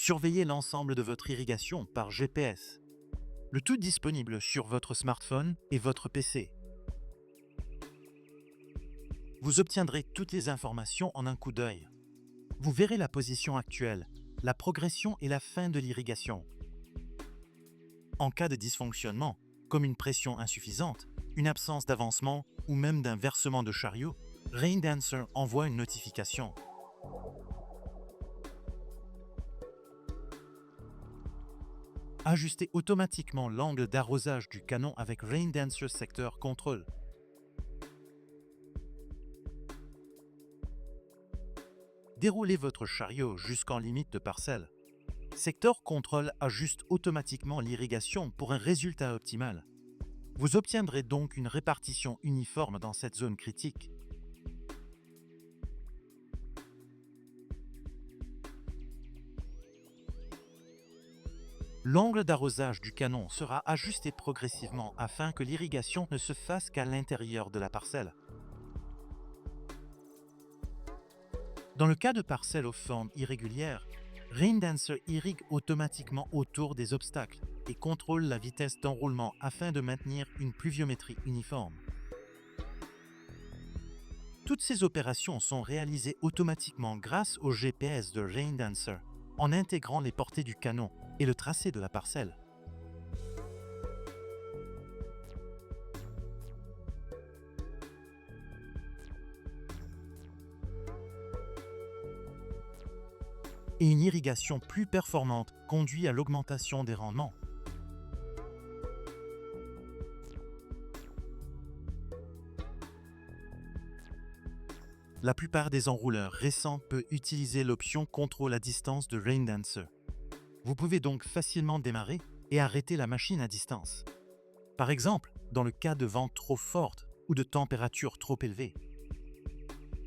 Surveillez l'ensemble de votre irrigation par GPS. Le tout disponible sur votre smartphone et votre PC. Vous obtiendrez toutes les informations en un coup d'œil. Vous verrez la position actuelle, la progression et la fin de l'irrigation. En cas de dysfonctionnement, comme une pression insuffisante, une absence d'avancement ou même d'un versement de chariot, Raindancer envoie une notification. Ajustez automatiquement l'angle d'arrosage du canon avec Raindancer Sector Control. Déroulez votre chariot jusqu'en limite de parcelle. Sector Control ajuste automatiquement l'irrigation pour un résultat optimal. Vous obtiendrez donc une répartition uniforme dans cette zone critique. L'angle d'arrosage du canon sera ajusté progressivement afin que l'irrigation ne se fasse qu'à l'intérieur de la parcelle. Dans le cas de parcelles aux formes irrégulières, Raindancer irrigue automatiquement autour des obstacles et contrôle la vitesse d'enroulement afin de maintenir une pluviométrie uniforme. Toutes ces opérations sont réalisées automatiquement grâce au GPS de Raindancer, en intégrant les portées du canon et le tracé de la parcelle. Et une irrigation plus performante conduit à l'augmentation des rendements. La plupart des enrouleurs récents peuvent utiliser l'option contrôle à distance de Raindancer. Vous pouvez donc facilement démarrer et arrêter la machine à distance. Par exemple, dans le cas de vent trop forte ou de température trop élevée.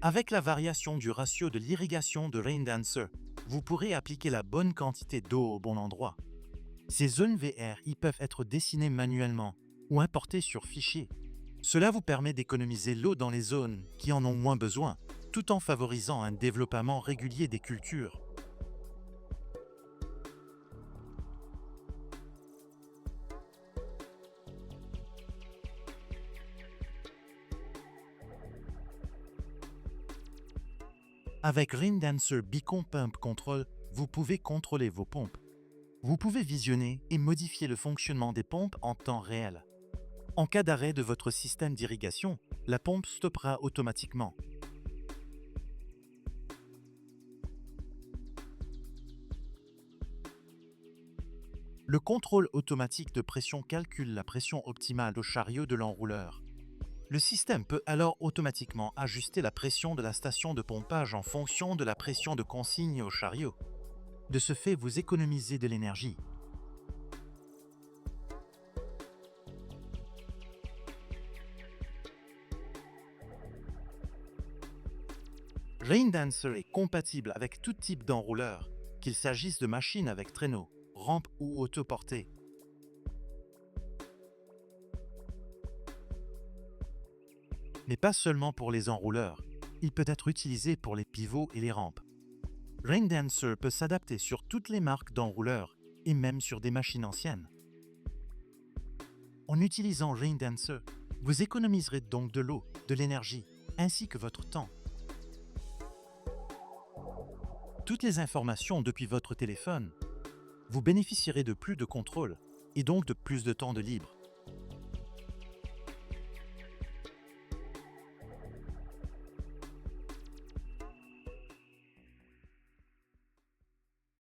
Avec la variation du ratio de l'irrigation de Raindancer, vous pourrez appliquer la bonne quantité d'eau au bon endroit. Ces zones VR peuvent être dessinées manuellement ou importées sur fichier. Cela vous permet d'économiser l'eau dans les zones qui en ont moins besoin, tout en favorisant un développement régulier des cultures. Avec Raindancer Beacon Pump Control, vous pouvez contrôler vos pompes. Vous pouvez visionner et modifier le fonctionnement des pompes en temps réel. En cas d'arrêt de votre système d'irrigation, la pompe stoppera automatiquement. Le contrôle automatique de pression calcule la pression optimale au chariot de l'enrouleur. Le système peut alors automatiquement ajuster la pression de la station de pompage en fonction de la pression de consigne au chariot. De ce fait, vous économisez de l'énergie. Raindancer est compatible avec tout type d'enrouleur, qu'il s'agisse de machines avec traîneau, rampe ou autoportée. Mais pas seulement pour les enrouleurs, il peut être utilisé pour les pivots et les rampes. Raindancer peut s'adapter sur toutes les marques d'enrouleurs et même sur des machines anciennes. En utilisant Raindancer, vous économiserez donc de l'eau, de l'énergie, ainsi que votre temps. Toutes les informations depuis votre téléphone, vous bénéficierez de plus de contrôle et donc de plus de temps de libre.